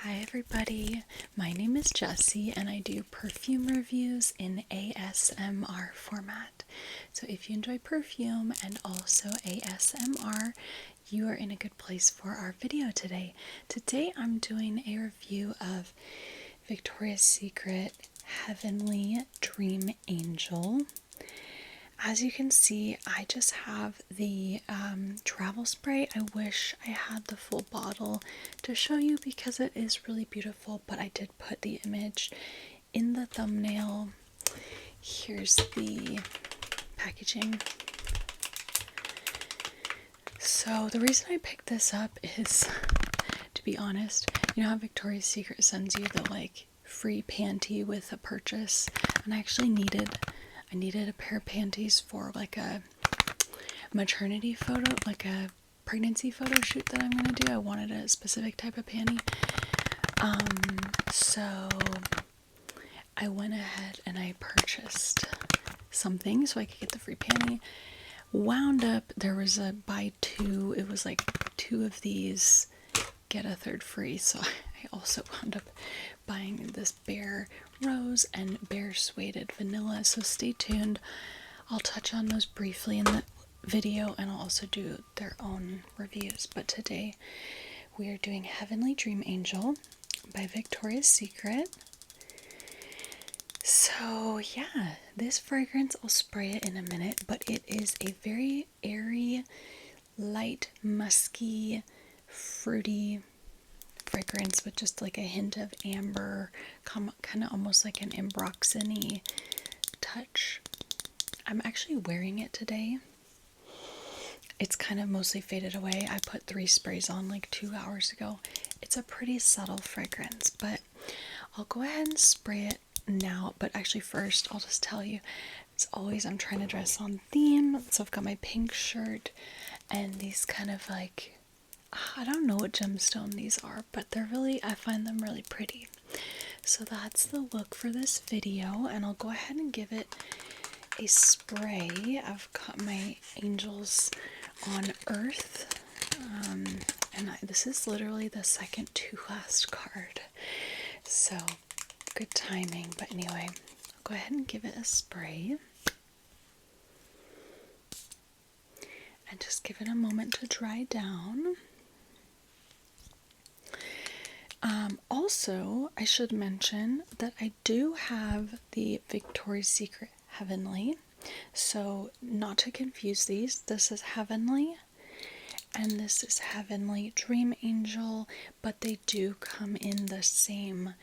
Hi everybody, my name is Jessie and I do perfume reviews in ASMR format. So if you enjoy perfume and also ASMR, you are in a good place for our video today. Today I'm doing a review of Victoria's Secret Heavenly Dream Angel. As you can see, I just have the travel spray. I wish I had the full bottle to show you because it is really beautiful, but I did put the image in the thumbnail. Here's the packaging. So the reason I picked this up is, to be honest, you know how Victoria's Secret sends you the free panty with a purchase, and I actually needed a pair of panties for a maternity photo, a pregnancy photo shoot that I'm going to do. I wanted a specific type of panty. So I went ahead and I purchased something so I could get the free panty. Wound up, there was a buy two, it was like two of these, get a third free. So I also wound up buying this Bare Rose and Bare Suede Vanilla, so stay tuned. I'll touch on those briefly in the video and I'll also do their own reviews. But today we are doing Heavenly Dream Angel by Victoria's Secret. So yeah, this fragrance, I'll spray it in a minute, but it is a very airy, light, musky, fruity fragrance with just like a hint of amber, kind of almost like an ambroxany touch. I'm actually wearing it today. It's kind of mostly faded away. I put 3 sprays on like 2 hours ago. It's a pretty subtle fragrance, but I'll go ahead and spray it now. But actually first, I'll just tell you, as always, I'm trying to dress on theme. So I've got my pink shirt and these kind of I don't know what gemstone these are, but I find them really pretty. So that's the look for this video, and I'll go ahead and give it a spray. I've got my angels on earth, and this is literally the second to last card, so good timing. But anyway, I'll go ahead and give it a spray. And just give it a moment to dry down. Also, I should mention that I do have the Victoria's Secret Heavenly. So, not to confuse these, this is Heavenly and this is Heavenly Dream Angel, but they do come in the same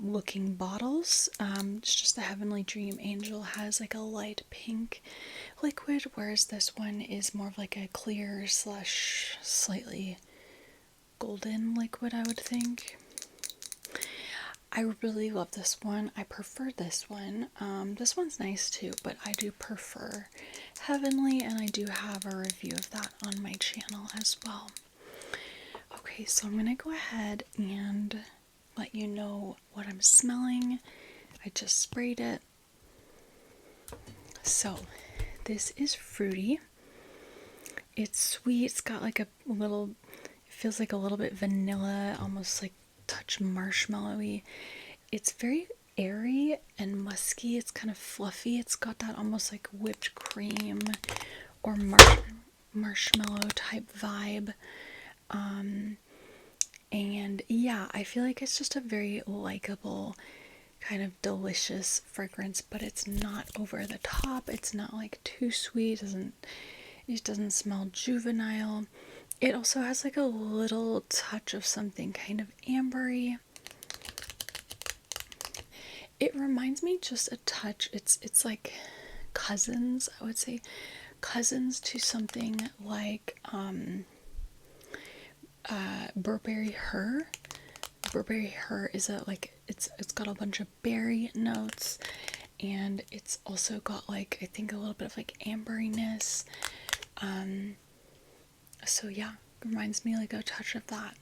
looking bottles. It's just the Heavenly Dream Angel has like a light pink liquid, whereas this one is more of like a clear / slightly golden liquid, I would think. I really love this one. I prefer this one. This one's nice too, but I do prefer Heavenly, and I do have a review of that on my channel as well. Okay, so I'm gonna go ahead and let you know what I'm smelling. I just sprayed it. So this is fruity. It's sweet. It's got like a little, it feels like a little bit vanilla, almost like touch marshmallowy. It's very airy and musky. It's kind of fluffy. It's got that almost like whipped cream or marshmallow type vibe. And yeah, I feel like it's just a very likable, kind of delicious fragrance, but it's not over the top. It's not like too sweet. It doesn't smell juvenile. It also has like a little touch of something kind of ambery. It reminds me just a touch. It's like cousins, I would say, cousins to something like Burberry Her. Burberry Her is it's got a bunch of berry notes, and it's also got I think a little bit of amberiness. So yeah, reminds me a touch of that.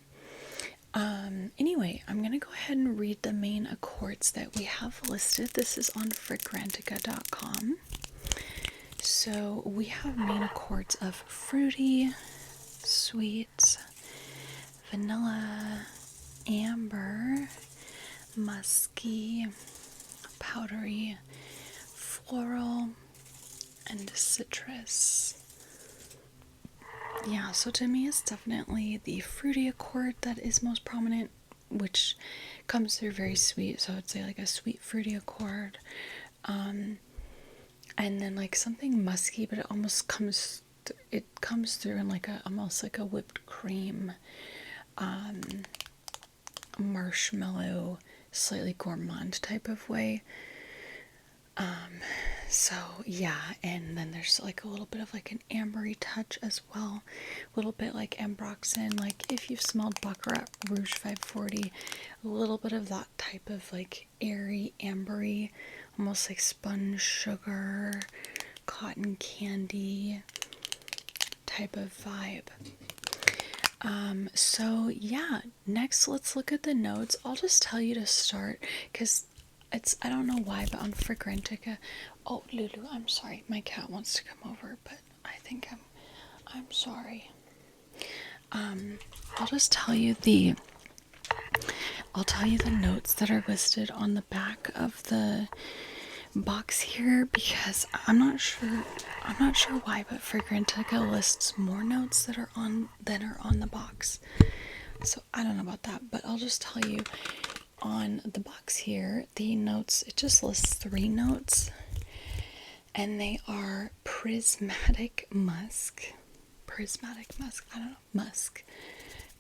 Anyway, I'm gonna go ahead and read the main accords that we have listed. This is on fragrantica.com. So we have main accords of fruity, sweet, vanilla, amber, musky, powdery, floral, and citrus. Yeah, so to me it's definitely the fruity accord that is most prominent, which comes through very sweet, so I'd say like a sweet fruity accord. And then like something musky, but it almost comes through in like a almost like a whipped cream, marshmallow, slightly gourmand type of way. So yeah, and then there's like a little bit of like an ambery touch as well, a little bit like ambroxan, like if you've smelled Baccarat Rouge 540, a little bit of that type of like airy, ambery, almost like sponge sugar, cotton candy type of vibe. So yeah, next let's look at the notes. I'll just tell you to start, because I don't know why, but on Fragrantica, oh Lulu, I'm sorry, my cat wants to come over, but I think I'm sorry. I'll just tell you I'll tell you the notes that are listed on the back of the box here, because I'm not sure why, but Fragrantica lists more notes that are on than are on the box. So I don't know about that, but I'll just tell you on the box here, the notes, it just lists 3 notes, and they are prismatic musk. I don't know, musk.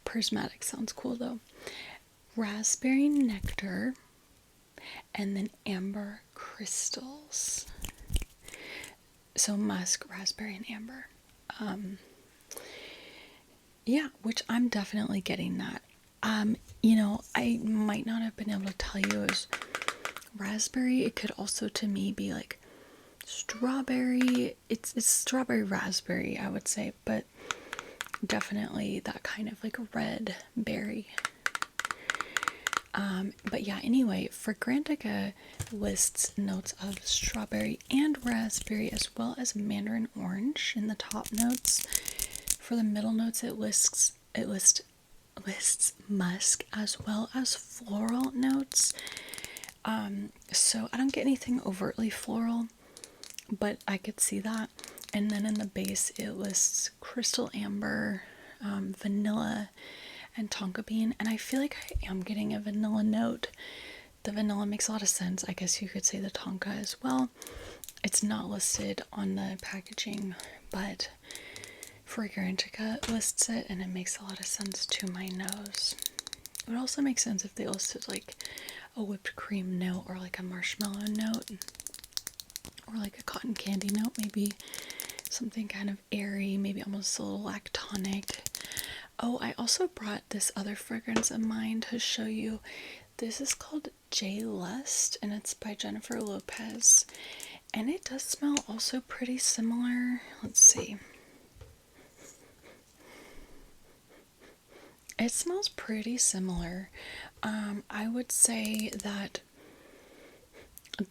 Prismatic sounds cool though. Raspberry nectar, and then amber crystals. So musk, raspberry, and amber. Yeah, which I'm definitely getting that. I might not have been able to tell you it was raspberry. It could also to me be like strawberry. It's strawberry raspberry, I would say, but definitely that kind of like red berry. But yeah, anyway, Fragrantica lists notes of strawberry and raspberry, as well as mandarin orange in the top notes. For the middle notes, it lists musk as well as floral notes. So I don't get anything overtly floral, but I could see that. And then in the base, it lists crystal amber, vanilla, and tonka bean. And I feel like I am getting a vanilla note. The vanilla makes a lot of sense. I guess you could say the tonka as well. It's not listed on the packaging, but Fragrantica lists it, and it makes a lot of sense to my nose. It would also make sense if they listed like a whipped cream note, or like a marshmallow note, or like a cotton candy note, maybe something kind of airy, maybe almost a little lactonic. Oh, I also brought this other fragrance of mine to show you. This is called J Lust, and it's by Jennifer Lopez, and it does smell also pretty similar. Let's see. It smells pretty similar. I would say that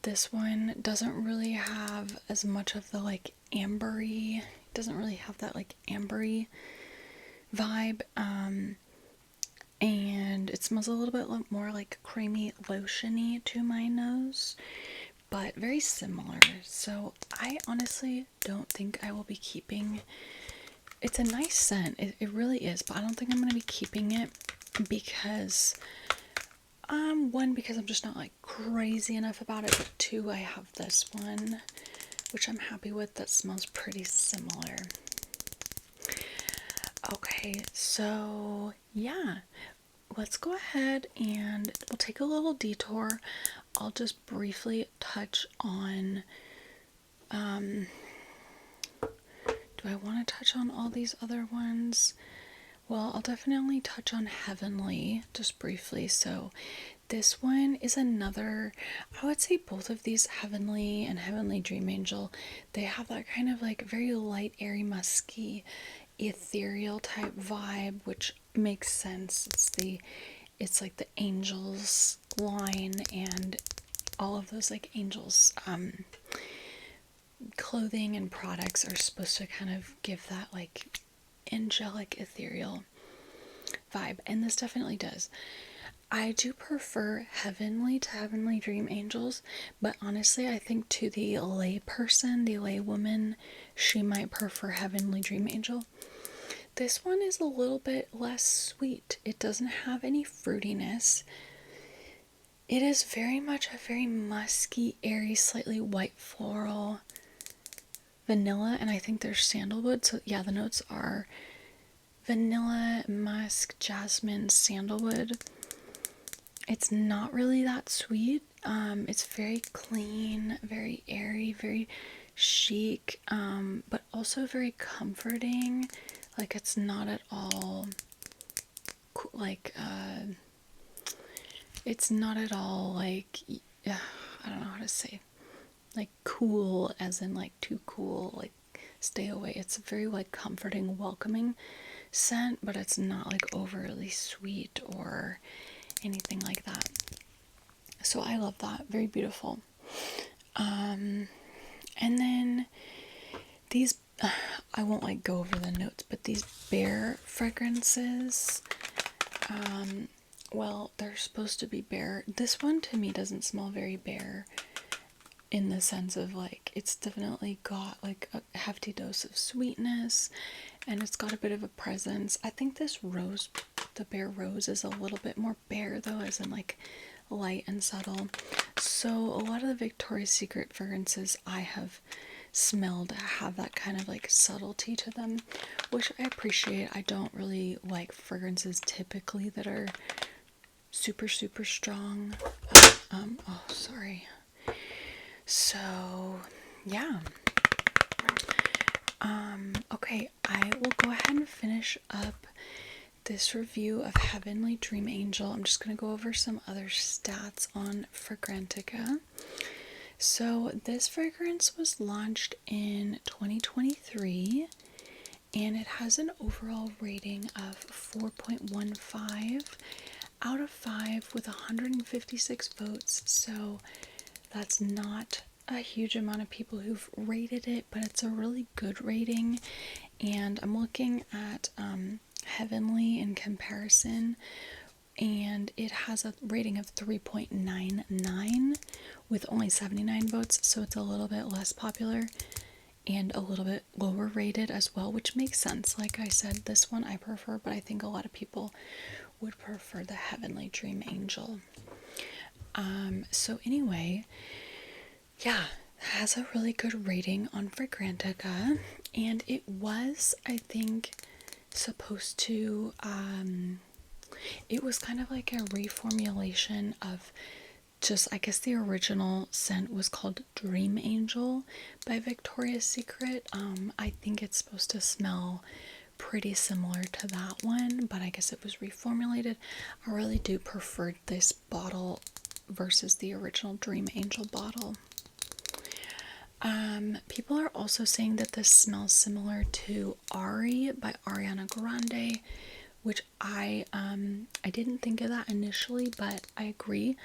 this one doesn't really have as much of the like ambery, doesn't really have that like ambery vibe. And it smells a little bit more like creamy lotiony to my nose, but very similar. So I honestly don't think I will be keeping. It's a nice scent, it really is, but I don't think I'm going to be keeping it because, one, because I'm just not like crazy enough about it, but 2, I have this one, which I'm happy with, that smells pretty similar. Okay, so yeah, let's go ahead and we'll take a little detour. I'll just briefly touch on, do I want to touch on all these other ones? Well, I'll definitely touch on Heavenly just briefly. So this one is another, I would say both of these, Heavenly and Heavenly Dream Angel, they have that kind of like very light, airy, musky, ethereal type vibe, which makes sense. It's like the angels line, and all of those like angels clothing and products are supposed to kind of give that like angelic, ethereal vibe, and this definitely does. I do prefer Heavenly to Heavenly Dream Angels, but honestly, I think to the lay person, the lay woman, she might prefer Heavenly Dream Angel. This one is a little bit less sweet. It doesn't have any fruitiness. It is very much a very musky, airy, slightly white floral vanilla, and I think there's sandalwood. So yeah, the notes are vanilla, musk, jasmine, sandalwood. It's not really that sweet. It's very clean, very airy, very chic, but also very comforting. Like, it's not at all like it's not at all like I don't know how to say, like cool as in like too cool, like stay away. It's a very like comforting, welcoming scent, but it's not like overly sweet or anything like that. So I love that. Very beautiful. And then these, I won't like go over the notes, but these bear fragrances, well, they're supposed to be bear. This one to me doesn't smell very bear in the sense of like, it's definitely got like a hefty dose of sweetness and it's got a bit of a presence. I think this rose, the Bear Rose, is a little bit more bare though, as in like light and subtle. So a lot of the Victoria's Secret fragrances I have smelled have that kind of like subtlety to them, which I appreciate. I don't really like fragrances typically that are super strong. Oh, sorry. So yeah. Okay, I will go ahead and finish up this review of Heavenly Dream Angel. I'm just going to go over some other stats on Fragrantica. So this fragrance was launched in 2023 and it has an overall rating of 4.15 out of 5 with 156 votes. So that's not a huge amount of people who've rated it, but it's a really good rating. And I'm looking at Heavenly in comparison, and it has a rating of 3.99 with only 79 votes, so it's a little bit less popular and a little bit lower rated as well, which makes sense. Like I said, this one I prefer, but I think a lot of people would prefer the Heavenly Dream Angel. So anyway, yeah, has a really good rating on Fragrantica, and it was, I think, supposed to, it was kind of like a reformulation of just, I guess the original scent was called Dream Angel by Victoria's Secret. I think it's supposed to smell pretty similar to that one, but I guess it was reformulated. I really do prefer this bottle versus the original Dream Angel bottle. People are also saying that this smells similar to Ari by Ariana Grande, which I didn't think of that initially, but I agree.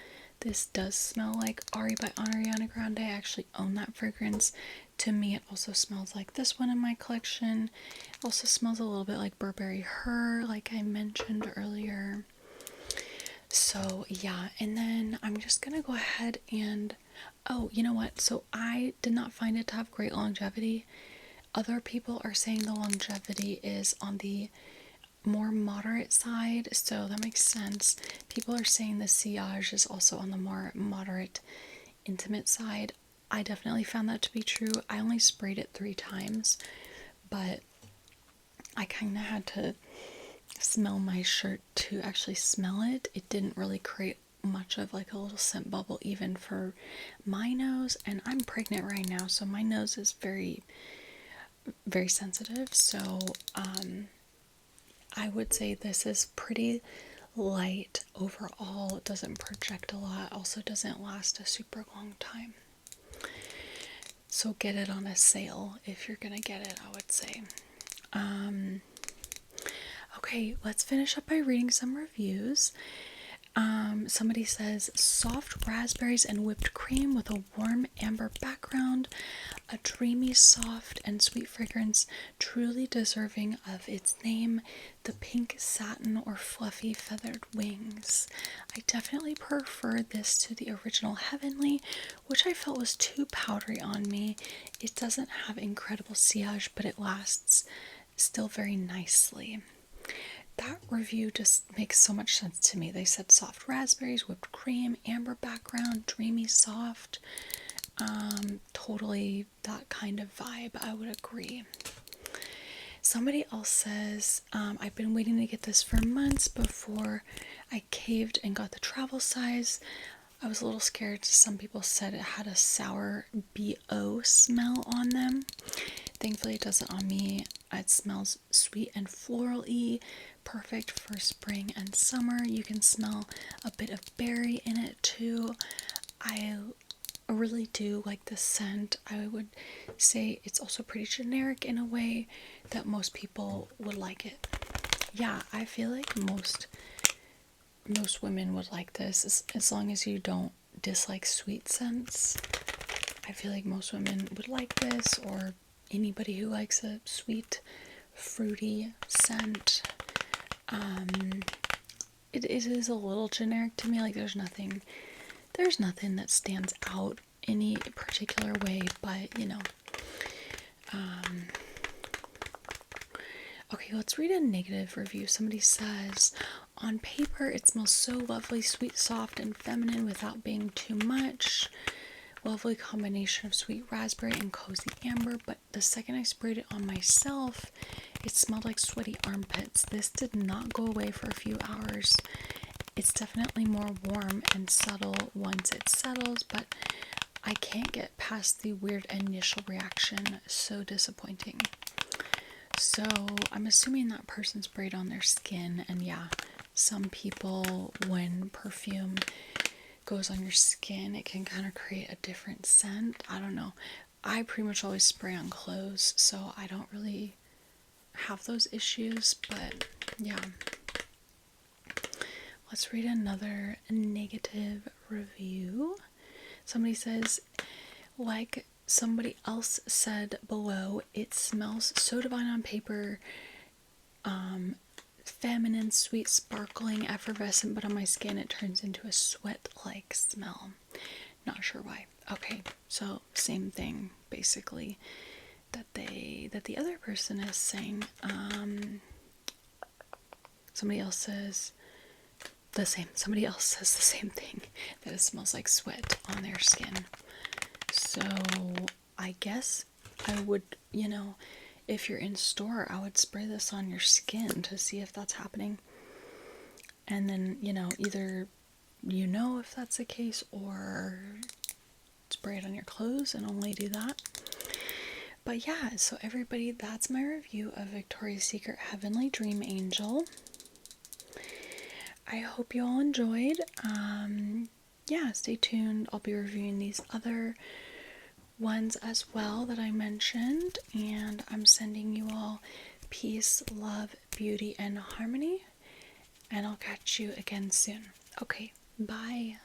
This does smell like Ari by Ariana Grande. I actually own that fragrance. To me, it also smells like this one in my collection. It also smells a little bit like Burberry Her, like I mentioned earlier. So yeah, and then I'm just gonna go ahead and, oh, you know what? So I did not find it to have great longevity. Other people are saying the longevity is on the more moderate side, so that makes sense. People are saying the sillage is also on the more moderate, intimate side. I definitely found that to be true. I only sprayed it 3 times, but I kind of had to smell my shirt to actually smell it. It didn't really create much of like a little scent bubble even for my nose, and I'm pregnant right now, so my nose is very sensitive. So I would say this is pretty light overall. It doesn't project a lot, also doesn't last a super long time. So get it on a sale if you're gonna get it, I would say. Okay, let's finish up by reading some reviews. Somebody says soft raspberries and whipped cream with a warm amber background, a dreamy, soft, and sweet fragrance, truly deserving of its name, the pink satin or fluffy feathered wings. I definitely prefer this to the original Heavenly, which I felt was too powdery on me. It doesn't have incredible sillage, but it lasts still very nicely. That review just makes so much sense to me. They said soft raspberries, whipped cream, amber background, dreamy soft. Totally that kind of vibe. I would agree. Somebody else says, I've been waiting to get this for months before I caved and got the travel size. I was a little scared. Some people said it had a sour BO smell on them. Thankfully, it doesn't on me. It smells sweet and floral-y, perfect for spring and summer. You can smell a bit of berry in it too. I really do like the scent. I would say it's also pretty generic in a way that most people would like it. Yeah, I feel like most women would like this as long as you don't dislike sweet scents. I feel like most women would like this, or anybody who likes a sweet, fruity scent. It is a little generic to me. Like there's nothing that stands out any particular way, but you know. Okay, let's read a negative review. Somebody says, on paper it smells so lovely, sweet, soft, and feminine without being too much. Lovely combination of sweet raspberry and cozy amber, but the second I sprayed it on myself, it smelled like sweaty armpits. This did not go away for a few hours. It's definitely more warm and subtle once it settles, but I can't get past the weird initial reaction. So disappointing. So I'm assuming that person sprayed on their skin, and yeah, some people, when perfume goes on your skin, it can kind of create a different scent. I don't know. I pretty much always spray on clothes, so I don't really have those issues, but yeah. Let's read another negative review. Somebody says, like somebody else said below, it smells so divine on paper, feminine, sweet, sparkling, effervescent, but on my skin it turns into a sweat-like smell. Not sure why. Okay, so same thing basically that the other person is saying. Somebody else says the same thing, that it smells like sweat on their skin. So I guess I would, if you're in store, I would spray this on your skin to see if that's happening. And then, either if that's the case, or spray it on your clothes and only do that. But yeah, so everybody, that's my review of Victoria's Secret Heavenly Dream Angel. I hope you all enjoyed. Yeah, stay tuned. I'll be reviewing these other ones as well that I mentioned, and I'm sending you all peace, love, beauty, and harmony, and I'll catch you again soon. Okay, bye.